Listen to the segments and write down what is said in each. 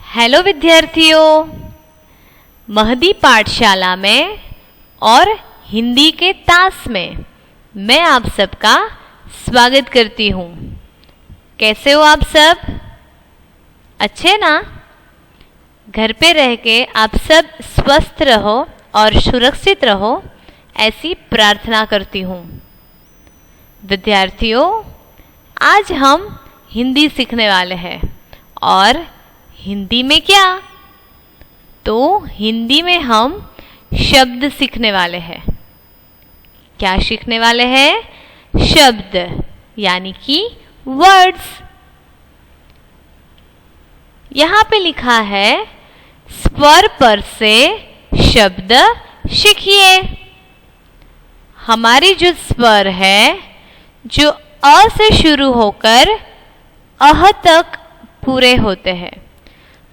Hello विद्यार्थियों, महदी पाठशाला में और हिंदी के तास में मैं आप सबका स्वागत करती हूँ। कैसे हो आप सब? अच्छे ना? घर पे रह के आप सब स्वस्थ रहो और सुरक्षित रहो, ऐसी प्रार्थना करती हूँ। विद्यार्थियों, आज हम हिंदी सीखने वाले हैं और हिंदी में क्या? तो हिंदी में हम शब्द सीखने वाले हैं। क्या सीखने वाले हैं? शब्द, यानी कि वर्ड्स। यहाँ पे लिखा है स्वर पर से शब्द सीखिए। हमारी जो स्वर है, जो अ से शुरू होकर अह तक पूरे होते हैं,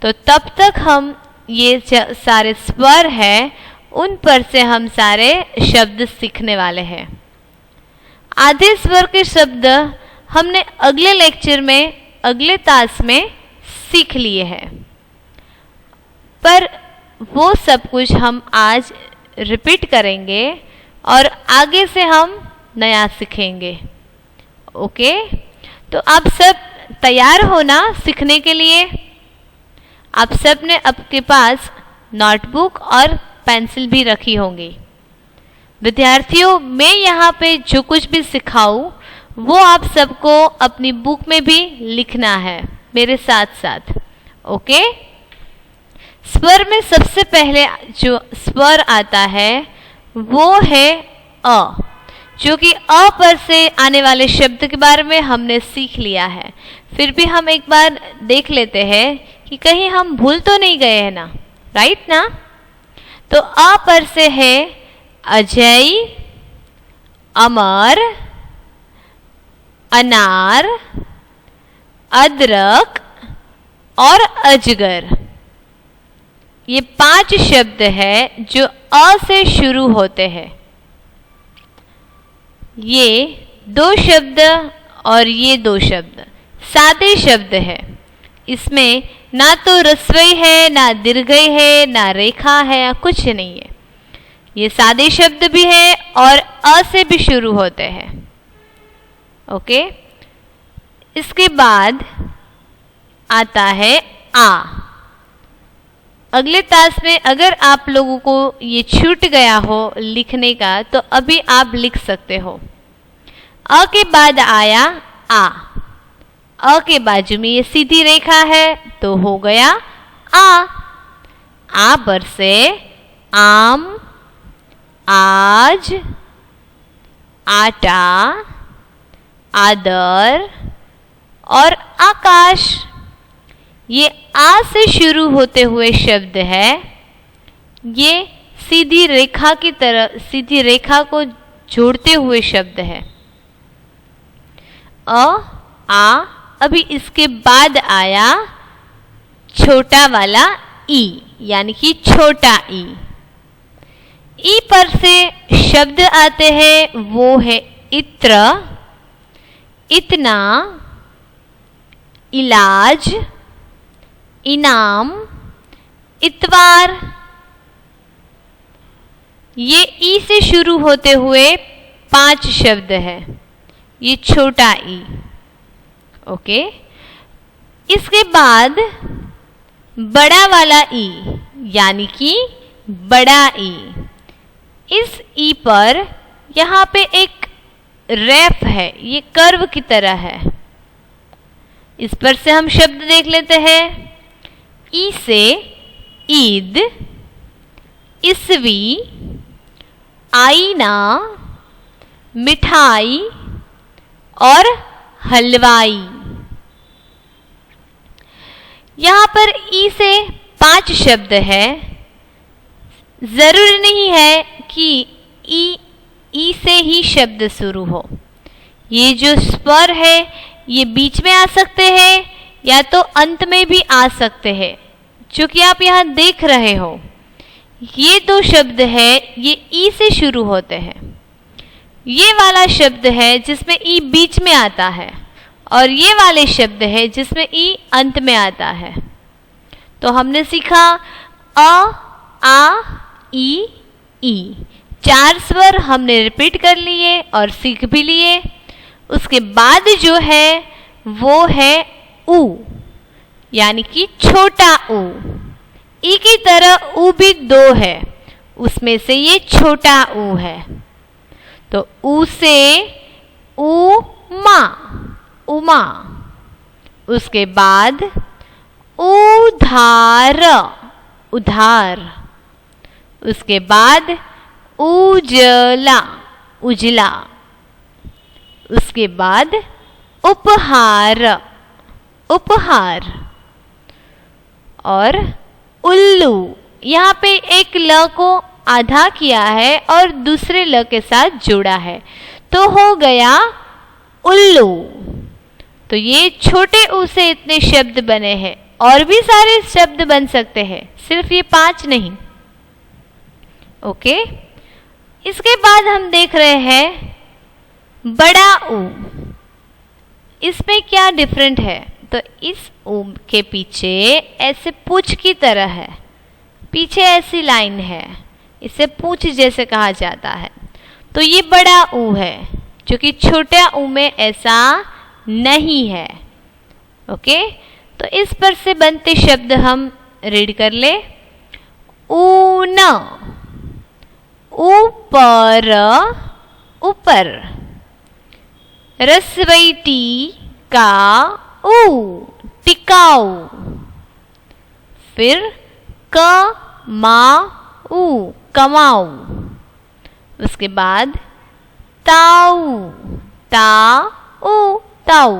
तो तब तक हम ये सारे स्वर हैं, उन पर से हम सारे शब्द सीखने वाले हैं। आधे स्वर के शब्द हमने अगले लेक्चर में, अगले तास में सीख लिए हैं, पर वो सब कुछ हम आज रिपीट करेंगे और आगे से हम नया सीखेंगे। ओके? तो आप सब तैयार हो ना सीखने के लिए? आप सब ने आपके पास नोटबुक और पेंसिल भी रखी होंगी। विद्यार्थियों, मैं यहाँ पे जो कुछ भी सिखाऊं वो आप सबको अपनी बुक में भी लिखना है मेरे साथ साथ। ओके? स्वर में सबसे पहले जो स्वर आता है वो है अ, जो कि अ पर से आने वाले शब्द के बारे में हमने सीख लिया है। फिर भी हम एक बार देख लेते हैं कि कहीं हम भूल तो नहीं गए हैं ना, राइट ना? तो अ पर से है अजय, अमर, अनार, अदरक और अजगर। ये 5 शब्द है जो अ से शुरू होते हैं। ये 2 शब्द और ये 2 शब्द सादे शब्द है। इसमें ना तो रस्वई है, ना दीर्घई है, ना रेखा है, कुछ नहीं है। ये सादे शब्द भी है और अ से भी शुरू होते हैं। ओके? इसके बाद आता है आ। अगले तास में अगर आप लोगों को ये छूट गया हो लिखने का, तो अभी आप लिख सकते हो। अ के बाद आया आ। अ के बाजू में ये सीधी रेखा है, तो हो गया आ। आ पर से आम, आज, आटा, आदर और आकाश। ये आ से शुरू होते हुए शब्द है। ये सीधी रेखा की तरह, सीधी रेखा को जोड़ते हुए शब्द है। अ, आ। अभी इसके बाद आया छोटा वाला ई, यानी कि छोटा ई। ई पर से शब्द आते हैं, वो है इत्र, इतना, इलाज, इनाम, इतवार। ये ई से शुरू होते हुए 5 शब्द है। ये छोटा ई। ओके? इसके बाद बड़ा वाला ई, यानी कि बड़ा ई। इस ई पर यहाँ पे एक रेफ है, ये कर्व की तरह है। इस पर से हम शब्द देख लेते हैं। ई से ईद, ईसवी, आईना, मिठाई और हलवाई। यहाँ पर ई से 5 शब्द है। जरूरी नहीं है कि ई से ही शब्द शुरू हो। ये जो स्वर है, ये बीच में आ सकते हैं या तो अंत में भी आ सकते हैं, जो कि आप यहाँ देख रहे हो। ये 2 शब्द है, ये ई से शुरू होते हैं। ये वाला शब्द है जिसमें ई बीच में आता है, और ये वाले शब्द है जिसमें ई अंत में आता है। तो हमने सीखा अ, आ, ई। 4 स्वर हमने रिपीट कर लिए और सीख भी लिए। उसके बाद जो है वो है ऊ, यानी कि छोटा ऊ। ई की तरह ऊ भी 2 है, उसमें से ये छोटा ऊ है। तो ऊ से उमा, उमा। उसके बाद उधार, उधार। उसके बाद उजला, उजला। उसके बाद उपहार, उपहार। और उल्लू, यहाँ पे एक ल को आधा किया है और दूसरे ल के साथ जोड़ा है, तो हो गया उल्लू। तो ये छोटे ऊ से इतने शब्द बने हैं, और भी सारे शब्द बन सकते हैं, सिर्फ ये 5 नहीं। ओके, इसके बाद हम देख रहे हैं बड़ा ऊ। इसमें क्या डिफरेंट है? तो इस ऊ के पीछे ऐसे पूंछ की तरह है, पीछे ऐसी लाइन है, इसे पूंछ जैसे कहा जाता है। तो ये बड़ा ऊ है, जो कि छोटा ऊ में ऐसा नहीं है। ओके, तो इस पर से बनते शब्द हम रीड कर ले। ऊन, ऊपर, ऊपर। रसवई टी का ऊ, टिकाऊ। फिर क मा ऊ, कमाऊ। उसके बाद ताऊ, ताऊ, ताऊ।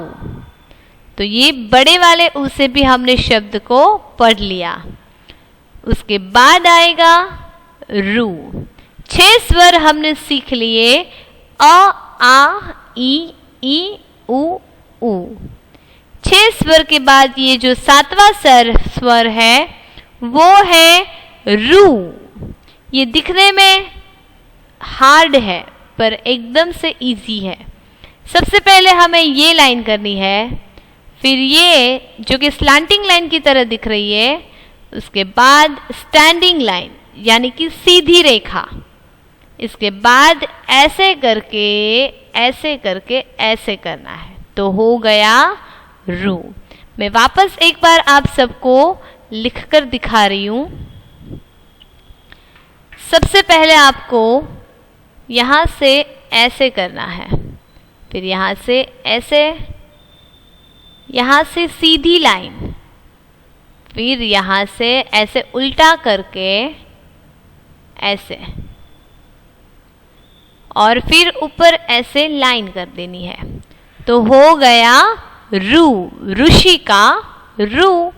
तो ये बड़े वाले ऊ से भी हमने शब्द को पढ़ लिया। उसके बाद आएगा रू। 6 स्वर हमने सीख लिए, अ, आ, ई, उ, ऊ। 6 स्वर के बाद ये जो 7वां स्वर है वो है रू। ये दिखने में हार्ड है पर एकदम से इजी है। सबसे पहले हमें ये लाइन करनी है, फिर ये जो कि स्लैंटिंग लाइन की तरह दिख रही है, उसके बाद स्टैंडिंग लाइन यानी कि सीधी रेखा। इसके बाद ऐसे करके ऐसे करके ऐसे करना है, तो हो गया रू। मैं वापस एक बार आप सबको लिखकर दिखा रही हूं। सबसे पहले आपको यहां से ऐसे करना है, फिर यहां से ऐसे, यहां से सीधी लाइन, फिर यहां से ऐसे उल्टा करके ऐसे, और फिर ऊपर ऐसे लाइन कर देनी है, तो हो गया रू, ऋषि का रू।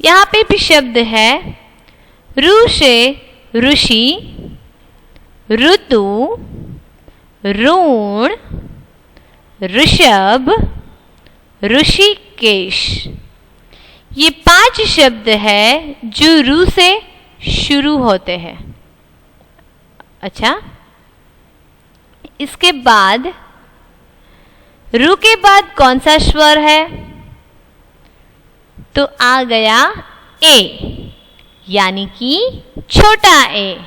यहाँ पे भी शब्द है रू से ऋषि, ऋतु, ऋण, ऋषभ, ऋषिकेश। ये 5 शब्द है जो रू से शुरू होते हैं। अच्छा, इसके बाद रू के बाद कौन सा स्वर है? तो आ गया ए, यानी कि छोटा ए।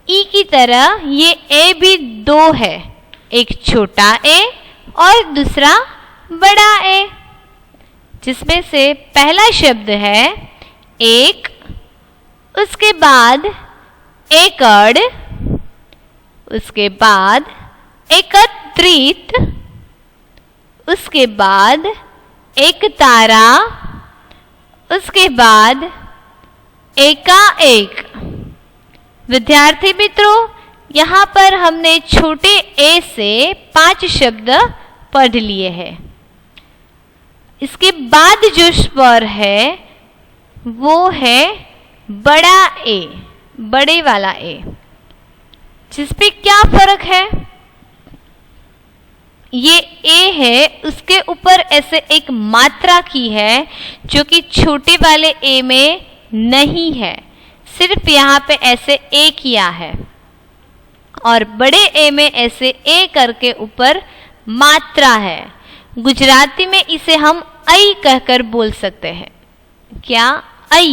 ई की तरह ये ए भी 2 है, एक छोटा ए और दूसरा बड़ा ए, जिसमें से पहला शब्द है एक, उसके बाद एकड़, उसके बाद एकत्रित, उसके बाद एक तारा, उसके बाद एकाएक। विद्यार्थी मित्रों, यहाँ पर हमने छोटे ए से 5 शब्द पढ़ लिए हैं। इसके बाद जो स्वर है वो है बड़ा ए, बड़े वाला ए, जिसपे क्या फर्क है? ये ए है, उसके ऊपर ऐसे एक मात्रा की है जो कि छोटे वाले ए में नहीं है, सिर्फ यहाँ पे ऐसे ए किया है, और बड़े ए में ऐसे ए करके ऊपर मात्रा है। गुजराती में इसे हम आई कहकर बोल सकते हैं। क्या? ऐ।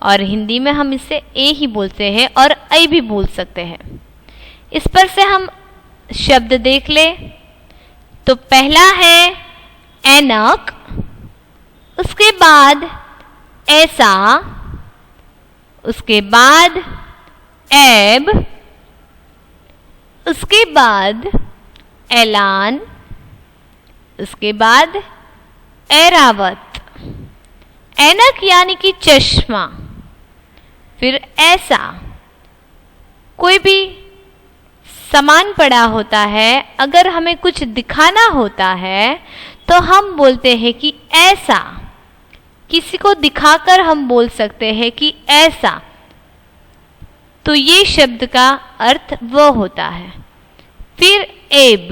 और हिंदी में हम इसे ए ही बोलते हैं और ऐ भी बोल सकते हैं। इस पर से हम शब्द देख ले तो पहला है ऐनक, उसके बाद ऐसा, उसके बाद ऐब, उसके बाद ऐलान, उसके बाद ऐरावत। ऐनक यानी कि चश्मा, फिर ऐसा। कोई भी सामान पड़ा होता है, अगर हमें कुछ दिखाना होता है तो हम बोलते हैं कि ऐसा। किसी को दिखाकर हम बोल सकते हैं कि ऐसा। तो ये शब्द का अर्थ वो होता है। फिर एब,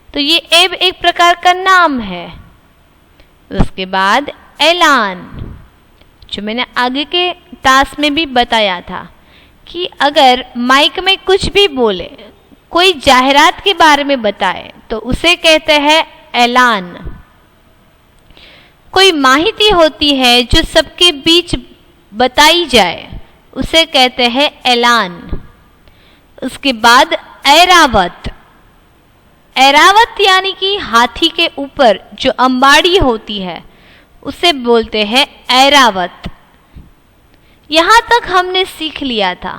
तो ये एब एक प्रकार का नाम है। उसके बाद ऐलान, जो मैंने आगे के टास्क में भी बताया था कि अगर माइक में कुछ भी बोले, कोई जाहिरात के बारे में बताए तो उसे कहते हैं ऐलान। कोई माहिती होती है जो सबके बीच बताई जाए, उसे कहते हैं ऐलान। उसके बाद ऐरावत। ऐरावत यानी कि हाथी के ऊपर जो अंबाड़ी होती है उसे बोलते हैं ऐरावत। यहां तक हमने सीख लिया था।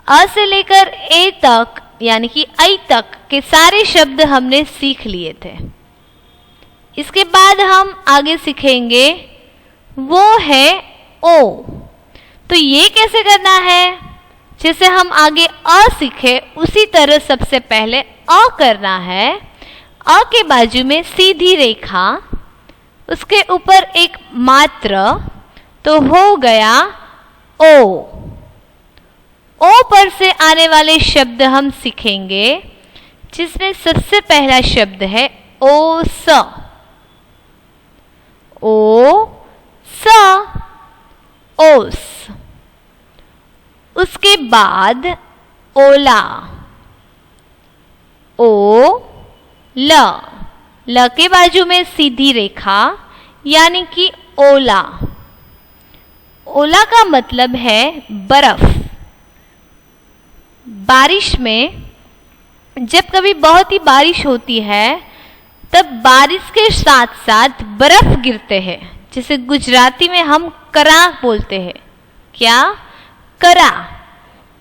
अ से लेकर ए तक यानी कि ऐ तक के सारे शब्द हमने सीख लिए थे। इसके बाद हम आगे सीखेंगे वो है ओ। तो ये कैसे करना है? जैसे हम आगे अ सीखे उसी तरह सबसे पहले अ करना है। अ के बाजू में सीधी रेखा, उसके ऊपर एक मात्र, तो हो गया ओ। ओ पर से आने वाले शब्द हम सीखेंगे, जिसमें सबसे पहला शब्द है ओस। ओ स, ओस। उसके बाद ओला, ओ ल। ल के बाजू में सीधी रेखा यानी कि ओला। ओला का मतलब है बर्फ। बारिश में जब कभी बहुत ही बारिश होती है तब बारिश के साथ साथ बर्फ गिरते हैं, जिसे गुजराती में हम करा बोलते हैं। क्या? करा।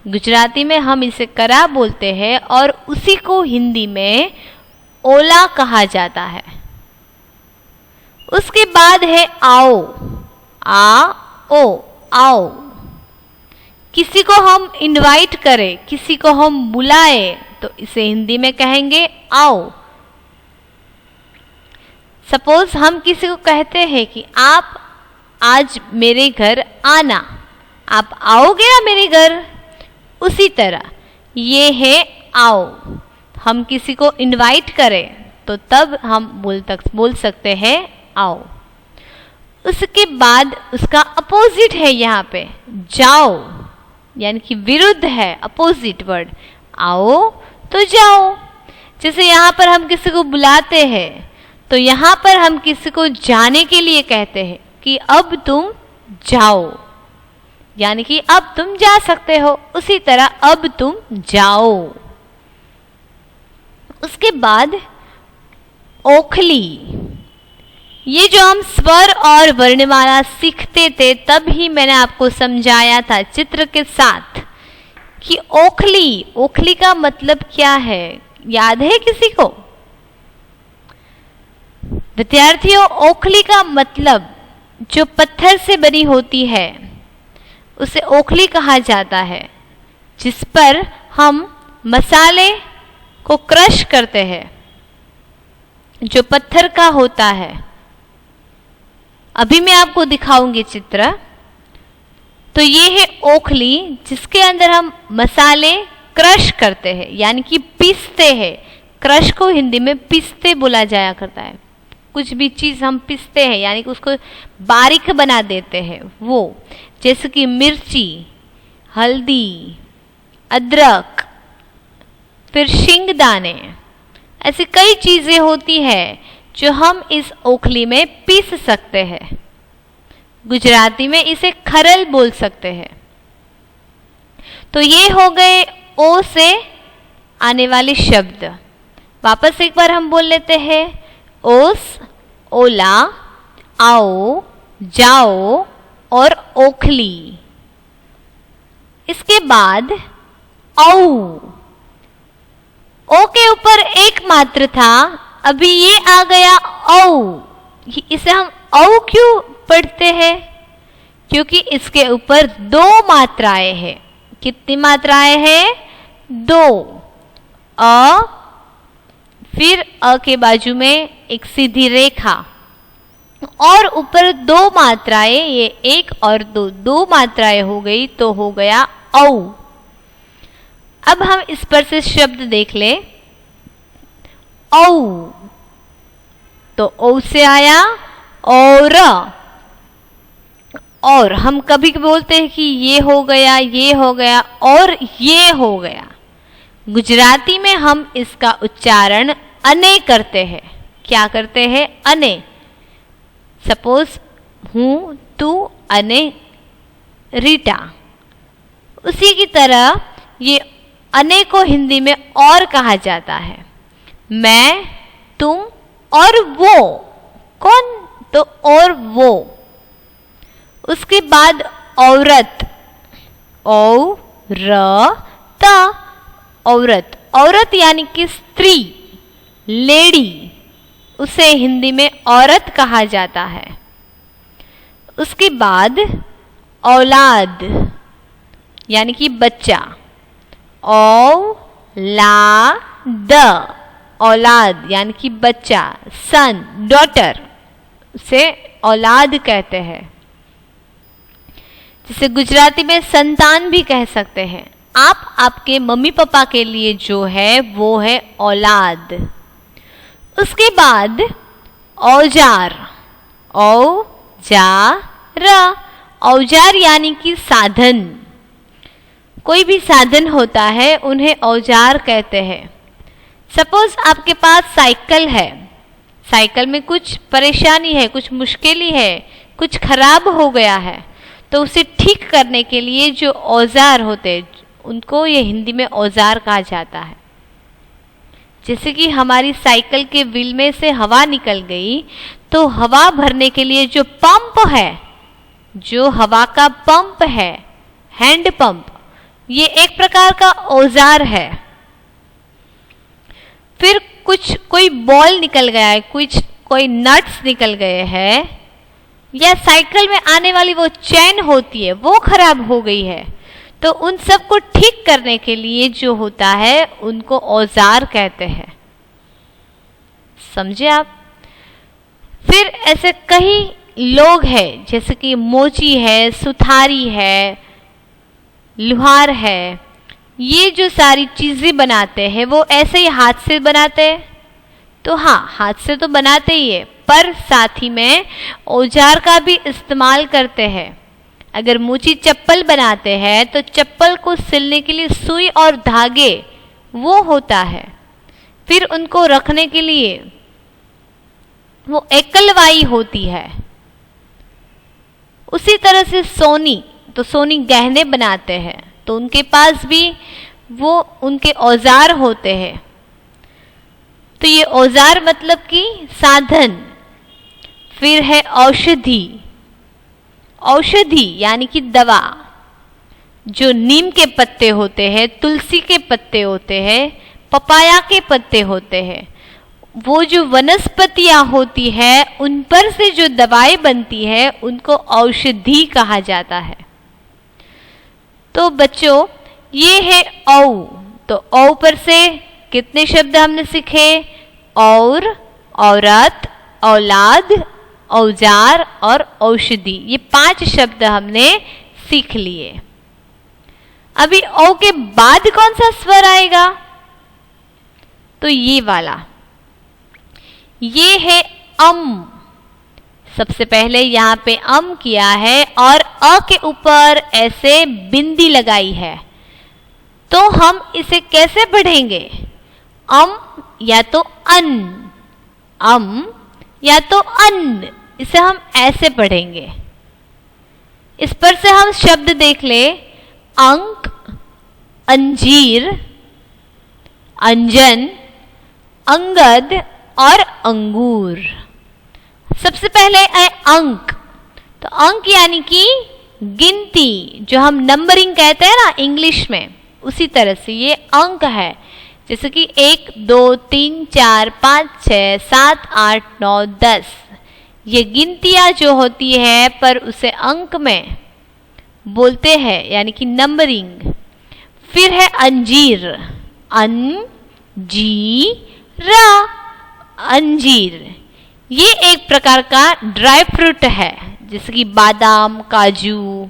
गुजराती में हम इसे करा बोलते हैं और उसी को हिंदी में ओला कहा जाता है। उसके बाद है आओ। आ ओ, आओ। किसी को हम इनवाइट करें, किसी को हम बुलाएं तो इसे हिंदी में कहेंगे आओ। सपोज हम किसी को कहते हैं कि आप आज मेरे घर आना, आप आओगे ना मेरे घर? उसी तरह ये है आओ। हम किसी को इनवाइट करें तो तब हम बोल सकते हैं आओ। उसके बाद उसका अपोजिट है यहाँ पे जाओ, यानी कि विरुद्ध है, अपोजिट वर्ड। आओ तो जाओ। जैसे यहाँ पर हम किसी को बुलाते हैं तो यहाँ पर हम किसी को जाने के लिए कहते हैं कि अब तुम जाओ, यानी कि अब तुम जा सकते हो। उसी तरह अब तुम जाओ। उसके बाद ओखली। ये जो हम स्वर और वर्णमाला सीखते थे तब ही मैंने आपको समझाया था चित्र के साथ कि ओखली, ओखली का मतलब क्या है, याद है किसी को? विद्यार्थियों, ओखली का मतलब जो पत्थर से बनी होती है उसे ओखली कहा जाता है, जिस पर हम मसाले को क्रश करते हैं, जो पत्थर का होता है। अभी मैं आपको दिखाऊंगी चित्र। तो ये है ओखली, जिसके अंदर हम मसाले क्रश करते हैं, यानी कि पीसते हैं। क्रश को हिंदी में पीसते बोला जाया करता है। कुछ भी चीज़ हम पीसते हैं यानी कि उसको बारीक बना देते हैं। वो जैसे कि मिर्ची, हल्दी, अदरक, फिर शिंगदाने, ऐसी कई चीज़ें होती है जो हम इस ओखली में पीस सकते हैं। गुजराती में इसे खरल बोल सकते हैं। तो ये हो गए ओ से आने वाले शब्द। वापस एक बार हम बोल लेते हैं। ओस, ओला, आओ, जाओ और ओखली। इसके बाद औ। ओ के ऊपर एक मात्र था, अभी ये आ गया औ। इसे हम औ क्यों पढ़ते हैं? क्योंकि इसके ऊपर दो मात्राएं हैं। कितनी मात्राएं हैं? दो। अ, फिर अ के बाजू में एक सीधी रेखा और ऊपर दो मात्राएं, ये एक और दो, दो मात्राएं हो गई तो हो गया औ। अब हम इस पर से शब्द देख ले। औ, तो औ से आया और हम कभी बोलते हैं कि ये हो गया, ये हो गया और ये हो गया। गुजराती में हम इसका उच्चारण अने करते हैं। क्या करते हैं? अने। सपोज हूं, तू अने रीटा। उसी की तरह ये अने को हिंदी में और कहा जाता है। मैं, तुम और वो। कौन? तो और वो। उसके बाद औरत, औ र त, औरत। औरत यानी कि स्त्री, लेडी, उसे हिंदी में औरत कहा जाता है। उसके बाद औलाद यानी कि बच्चा, औ ला द, औलाद यानी कि बच्चा, सन, डॉटर, उसे औलाद कहते हैं। जिसे गुजराती में संतान भी कह सकते हैं। आप आपके मम्मी पापा के लिए जो है वो है औलाद। उसके बाद औजार, औ-जा-र, औजार यानी कि साधन। कोई भी साधन होता है उन्हें औजार कहते हैं। सपोज आपके पास साइकिल है, साइकिल में कुछ परेशानी है, कुछ मुश्किल है, कुछ खराब हो गया है, तो उसे ठीक करने के लिए जो औजार होते हैं उनको ये हिंदी में औजार कहा जाता है। जैसे कि हमारी साइकिल के व्हील में से हवा निकल गई तो हवा भरने के लिए जो पंप है, जो हवा का पंप है, हैंड पंप, ये एक प्रकार का औजार है। फिर कोई बॉल निकल गया है, कोई नट्स निकल गए हैं, या साइकिल में आने वाली वो चैन होती है वो खराब हो गई है, तो उन सब को ठीक करने के लिए जो होता है उनको औजार कहते हैं। समझे आप? फिर ऐसे कई लोग हैं, जैसे कि मोची है, सुथारी है, लुहार है, ये जो सारी चीजें बनाते हैं वो ऐसे ही हाथ से बनाते हैं। तो हाँ, हाथ से तो बनाते ही है, पर साथ ही में औजार का भी इस्तेमाल करते हैं। अगर मोची चप्पल बनाते हैं तो चप्पल को सिलने के लिए सुई और धागे वो होता है। फिर उनको रखने के लिए वो एकलवाई होती है। उसी तरह से सोनी, तो सोनी गहने बनाते हैं तो उनके पास भी वो उनके औजार होते हैं। तो ये औजार मतलब कि साधन। फिर है औषधि, औषधि यानी कि दवा। जो नीम के पत्ते होते हैं, तुलसी के पत्ते होते हैं, पपाया के पत्ते होते हैं, वो जो वनस्पतियां होती है उन पर से जो दवाएं बनती है उनको औषधि कहा जाता है। तो बच्चों ये है औ। तो औ पर से कितने शब्द हमने सीखे? और, औरत, औलाद, औजार और औषधि। ये 5 शब्द हमने सीख लिए। अभी औ के बाद कौन सा स्वर आएगा? तो ये वाला, ये है अम। सबसे पहले यहाँ पे अम किया है और अ के ऊपर ऐसे बिंदी लगाई है, तो हम इसे कैसे पढ़ेंगे? अम या तो अन, अम या तो अन, इसे हम ऐसे पढ़ेंगे। इस पर से हम शब्द देख ले, अंक, अंजीर, अंजन, अंगद और अंगूर। सबसे पहले है अंक। तो अंक यानी कि गिनती, जो हम नंबरिंग कहते हैं ना इंग्लिश में, उसी तरह से ये अंक है। जैसे कि 1 2 3 4 5 6 7 8 9 10, ये गिनतियां जो होती है पर उसे अंक में बोलते हैं, यानी कि नंबरिंग। फिर है अंजीर, अंजीर, ये एक प्रकार का ड्राई फ्रूट है, जैसे कि बादाम, काजू,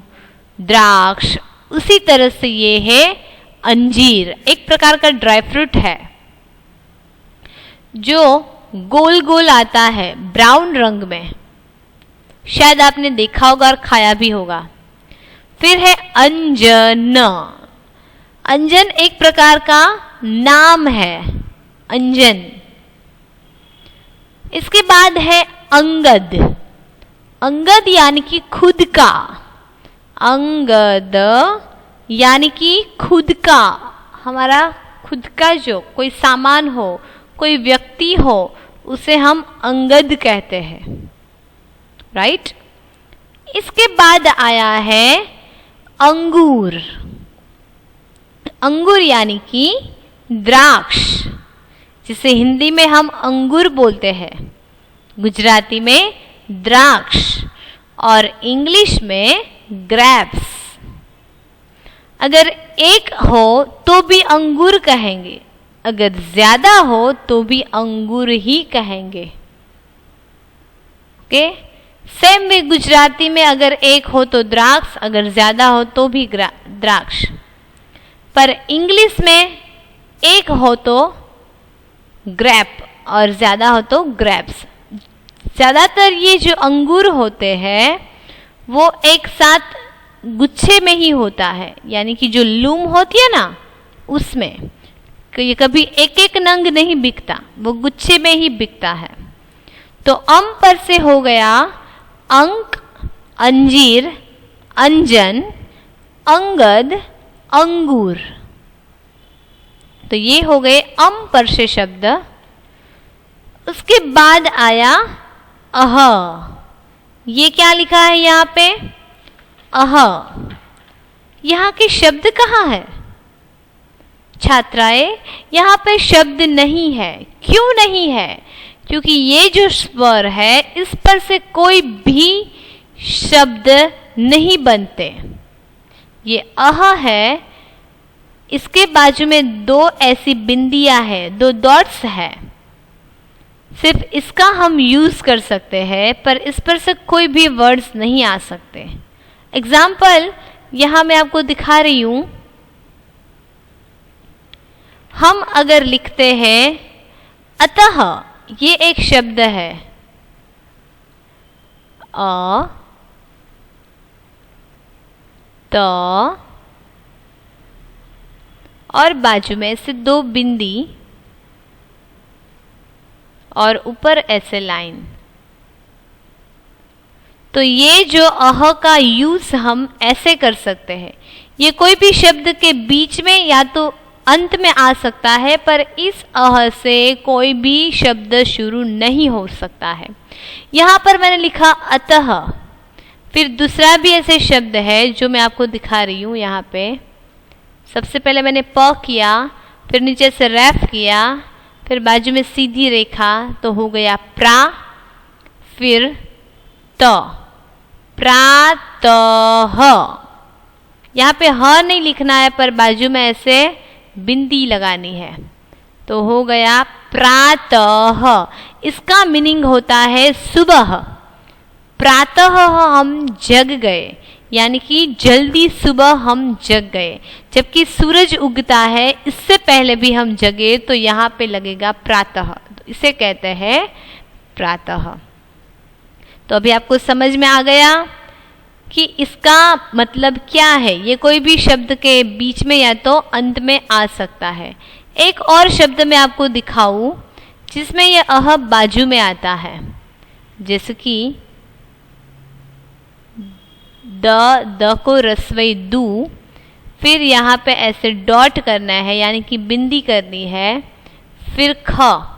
द्राक्ष, उसी तरह से ये है अंजीर, एक प्रकार का ड्राई फ्रूट है जो गोल गोल आता है ब्राउन रंग में। शायद आपने देखा होगा और खाया भी होगा। फिर है अंजन, अंजन एक प्रकार का नाम है, अंजन। इसके बाद है अंगद, अंगद यानी कि खुद का, अंगद यानी कि खुद का, हमारा खुद का जो कोई सामान हो, कोई व्यक्ति हो, उसे हम अंगद कहते हैं, राइट। इसके बाद आया है अंगूर, अंगूर यानी कि द्राक्ष, जिसे हिंदी में हम अंगूर बोलते हैं, गुजराती में द्राक्ष और इंग्लिश में ग्रेप्स। अगर एक हो तो भी अंगूर कहेंगे, अगर ज्यादा हो तो भी अंगूर ही कहेंगे। ओके, सेम वे गुजराती में अगर एक हो तो द्राक्ष, अगर ज्यादा हो तो भी द्राक्ष। पर इंग्लिश में एक हो तो ग्रेप और ज्यादा हो तो ग्रेप्स। ज्यादातर ये जो अंगूर होते हैं वो एक साथ गुच्छे में ही होता है, यानी कि जो लूम होती है ना उसमें, ये कभी एक एक नंग नहीं बिकता, वो गुच्छे में ही बिकता है। तो अम पर से हो गया अंक, अंजीर, अंजन, अंगद, अंगूर। तो ये हो गए अम पर से शब्द। उसके बाद आया अह, ये क्या लिखा है यहाँ पे, अह। यहाँ के शब्द कहाँ है छात्राएं? यहाँ पे शब्द नहीं है। क्यों नहीं है? क्योंकि ये जो स्वर है इस पर से कोई भी शब्द नहीं बनते। ये अह है, इसके बाजू में दो ऐसी बिंदियां हैं, दो डॉट्स है, सिर्फ इसका हम यूज कर सकते हैं, पर इस पर से कोई भी वर्ड्स नहीं आ सकते। एग्जाम्पल यहां मैं आपको दिखा रही हूं। हम अगर लिखते हैं अतः, ये एक शब्द है, अ त और बाजू में से दो बिंदी और ऊपर ऐसे लाइन। तो ये जो अह का यूज हम ऐसे कर सकते हैं। ये कोई भी शब्द के बीच में या तो अंत में आ सकता है, पर इस अह से कोई भी शब्द शुरू नहीं हो सकता है। यहाँ पर मैंने लिखा अतः। फिर दूसरा भी ऐसे शब्द है जो मैं आपको दिखा रही हूँ। यहाँ पे सबसे पहले मैंने प किया, फिर नीचे से रैफ किया, फिर बाजू में सीधी रेखा, तो हो गया प्रा, फिर त, प्रातः। यहाँ पे ह नहीं लिखना है, पर बाजू में ऐसे बिंदी लगानी है, तो हो गया प्रातः। इसका मीनिंग होता है सुबह। प्रातः हम जग गए, यानी कि जल्दी सुबह हम जग गए। जबकि सूरज उगता है इससे पहले भी हम जगे, तो यहाँ पे लगेगा प्रातः, तो इसे कहते हैं प्रातः। तो अभी आपको समझ में आ गया कि इसका मतलब क्या है। ये कोई भी शब्द के बीच में या तो अंत में आ सकता है। एक और शब्द मैं आपको दिखाऊं जिसमें यह अह बाजू में आता है, जैसे कि द को रस्वई दू, फिर यहाँ पे ऐसे डॉट करना है यानी कि बिंदी करनी है, फिर ख,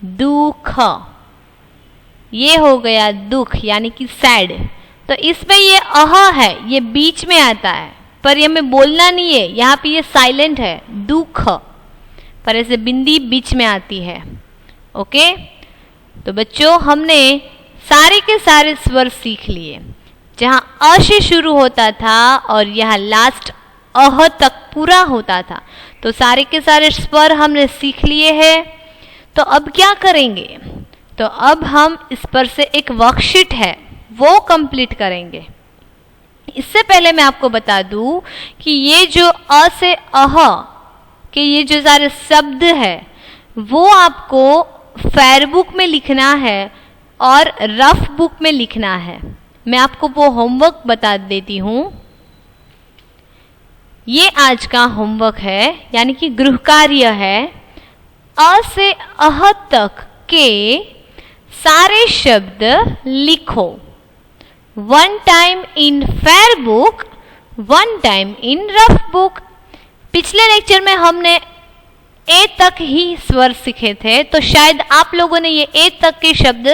दुख, ये हो गया दुख यानी कि सैड। तो इसमें ये अह है, ये बीच में आता है पर ये हमें बोलना नहीं है, यहाँ पे ये साइलेंट है दुख, पर ऐसे बिंदी बीच में आती है। ओके, तो बच्चों हमने सारे के सारे स्वर सीख लिए, जहाँ अ से शुरू होता था और यहाँ लास्ट अह तक पूरा होता था। तो सारे के सारे स्वर हमने सीख लिए हैं। तो अब क्या करेंगे, तो अब हम इस पर से एक वर्कशीट है वो कंप्लीट करेंगे। इससे पहले मैं आपको बता दूं कि ये जो अ से अह के ये जो सारे शब्द है वो आपको फेयर बुक में लिखना है और रफ बुक में लिखना है। मैं आपको वो होमवर्क बता देती हूँ। ये आज का होमवर्क है यानी कि गृह कार्य है। अ से अह तक के सारे शब्द लिखो, 1 time in fair book, 1 time in rough book. पिछले लेक्चर में हमने ए तक ही स्वर सीखे थे, तो शायद आप लोगों ने ये ए तक के शब्द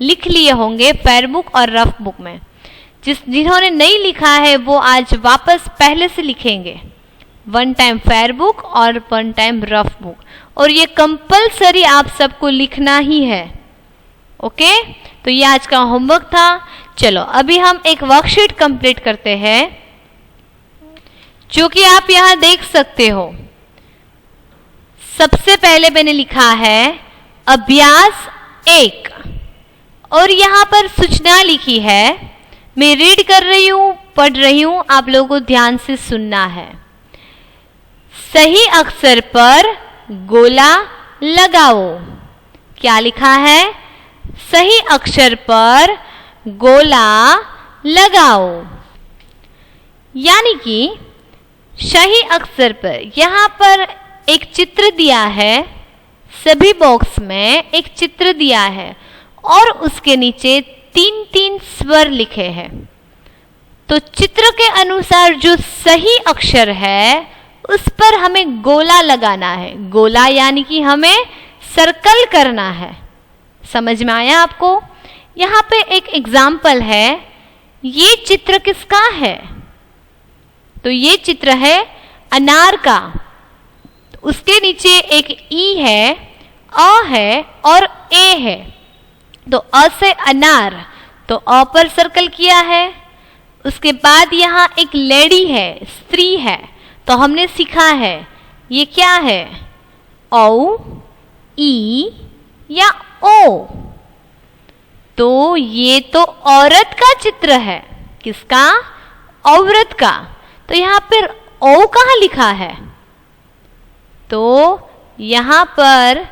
लिख लिए होंगे फेयर बुक और रफ बुक में। जिन्होंने नहीं लिखा है वो आज वापस पहले से लिखेंगे, 1 टाइम फेयर बुक और 1 टाइम रफ बुक, और ये कंपलसरी आप सबको लिखना ही है। ओके, तो ये आज का होमवर्क था। चलो अभी हम एक वर्कशीट कंप्लीट करते हैं, जो कि आप यहाँ देख सकते हो। सबसे पहले मैंने लिखा है अभ्यास 1 और यहाँ पर सूचना लिखी है। मैं रीड कर रही हूँ, पढ़ रही हूँ, आप लोगों को ध्यान से सुनना है। सही अक्षर पर गोला लगाओ। क्या लिखा है? सही अक्षर पर गोला लगाओ। यानी कि सही अक्षर पर यहाँ पर एक चित्र दिया है, सभी बॉक्स में एक चित्र दिया है और उसके नीचे 3-3 स्वर लिखे हैं। तो चित्र के अनुसार जो सही अक्षर है उस पर हमें गोला लगाना है। गोला यानी कि हमें सर्कल करना है। समझ में आया आपको? यहाँ पे एक एग्जाम्पल है। ये चित्र किसका है? तो ये चित्र है अनार का। उसके नीचे एक ई है, अ है और ए है। तो अ से अनार, तो अ पर सर्कल किया है। उसके बाद यहाँ एक लेडी है, स्त्री है, तो हमने सीखा है ये क्या है, औ, ई या ओ। तो ये तो औरत का चित्र है। किसका? औरत का। तो यहाँ पर ओ कहाँ लिखा है? तो यहाँ पर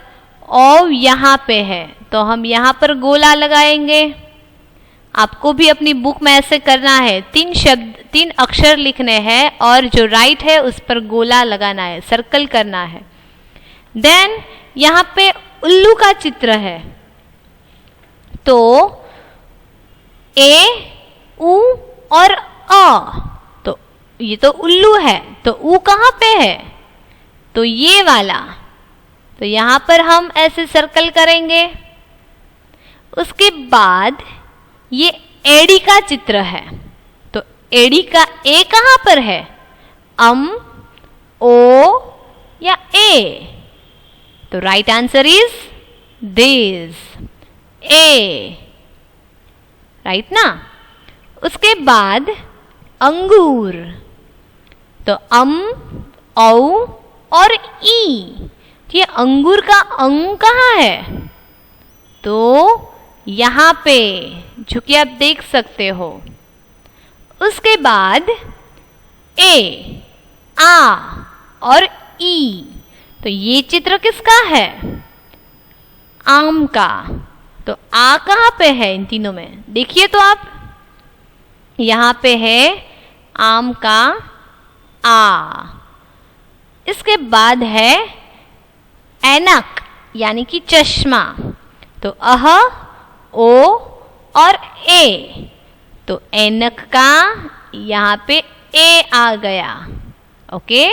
ओ यहाँ पे है, तो हम यहाँ पर गोला लगाएंगे। आपको भी अपनी बुक में ऐसे करना है। 3 अक्षर लिखने हैं और जो राइट है उस पर गोला लगाना है, सर्कल करना है। देन यहाँ पे उल्लू का चित्र है। तो ए, उ और अ, तो ये तो उल्लू है, तो उ कहाँ पे है? तो ये वाला। तो यहाँ पर हम ऐसे सर्कल करेंगे। उसके बाद ये एड़ी का चित्र है। तो एड़ी का ए कहाँ पर है? ओ या ए? तो right answer is this, A. Right ना? उसके बाद अंगूर। तो औ और ई। ये अंगूर का अंग कहाँ है? तो यहाँ पे, जो कि आप देख सकते हो। उसके बाद ए, आ और ई। तो ये चित्र किसका है? आम का। तो आ कहाँ पे है इन तीनों में? देखिए तो आप, यहाँ पे है आम का आ। इसके बाद है ऐनक यानी कि चश्मा। तो अह, ओ और ए, तो ऐनक का यहाँ पे ए आ गया। ओके,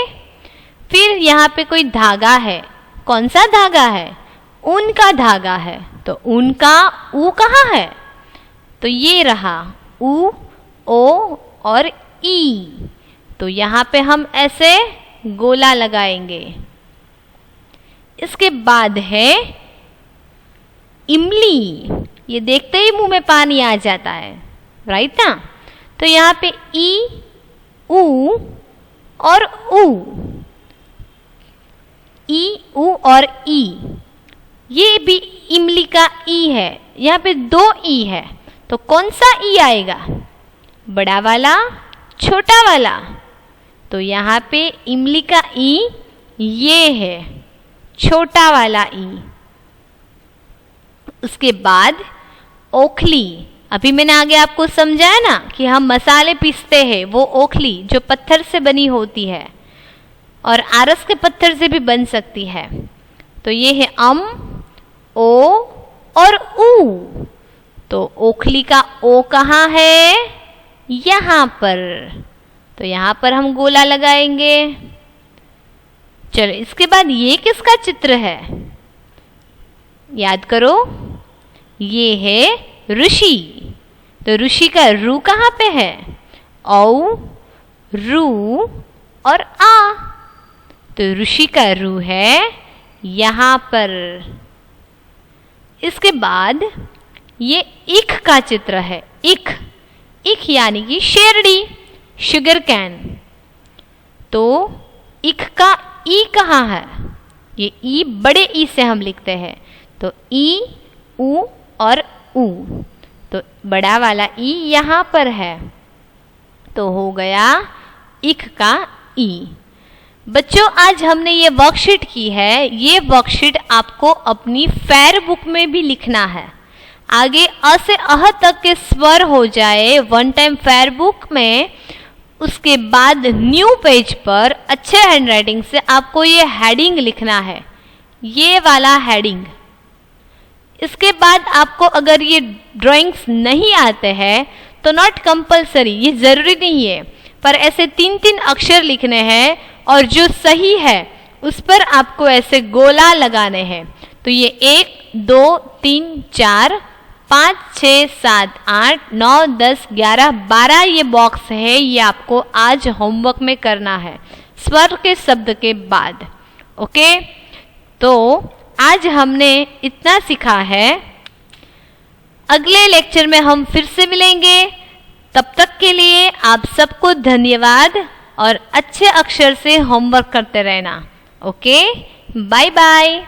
फिर यहाँ पे कोई धागा है। कौन सा धागा है? ऊन का धागा है। तो ऊन का ऊ कहाँ है? तो ये रहा ऊ, ओ और ई। तो यहाँ पे हम ऐसे गोला लगाएंगे। इसके बाद है इमली। ये देखते ही मुंह में पानी आ जाता है, राइट ना। तो यहाँ पे ई, ऊ और ऊ, ई, ऊ और ई, ये भी इमली का ई है। यहाँ पे 2 ई है। तो कौन सा ई आएगा? बड़ा वाला, छोटा वाला? तो यहाँ पे इमली का ई ये है, छोटा वाला ई। उसके बाद ओखली। अभी मैंने आगे आपको समझाया ना कि हम मसाले पीसते हैं, वो ओखली जो पत्थर से बनी होती है और आरस के पत्थर से भी बन सकती है। तो ये है अम, ओ और ऊ। तो ओखली का ओ कहाँ है? यहाँ पर। तो यहाँ पर हम गोला लगाएंगे। चलो, इसके बाद ये किसका चित्र है? याद करो, ये है ऋषि। तो ऋषि का रू कहाँ पे है? औ, रू और आ। तो ऋषि का रू है यहाँ पर। इसके बाद ये ईख का चित्र है। ईख, ईख यानी कि शेरड़ी, शुगर कैन। तो ईख का ई कहाँ है? ये ई बड़े ई से हम लिखते हैं। तो ई, ऊ और ऊ। तो बड़ा वाला ई यहाँ पर है। तो हो गया ईख का ई। बच्चों, आज हमने ये वर्कशीट की है। ये वर्कशीट आपको अपनी फेयर बुक में भी लिखना है। आगे अ से अह तक के स्वर हो जाए वन टाइम फेयर बुक में। उसके बाद न्यू पेज पर अच्छे हैंडराइटिंग से आपको ये हेडिंग लिखना है, ये वाला हेडिंग। इसके बाद आपको अगर ये ड्राइंग्स नहीं आते हैं तो नॉट कंपलसरी, ये ज़रूरी नहीं है, पर ऐसे 3-3 अक्षर लिखने हैं और जो सही है उस पर आपको ऐसे गोला लगाने हैं। तो ये 1, 2, 3, 4, 5, 6, 7, 8, 9, 10, 11, 12 ये बॉक्स है। ये आपको आज होमवर्क में करना है स्वर के शब्द के बाद। ओके, तो आज हमने इतना सीखा है। अगले लेक्चर में हम फिर से मिलेंगे। तब तक के लिए आप सबको धन्यवाद और अच्छे अक्षर से होमवर्क करते रहना। Okay, bye bye.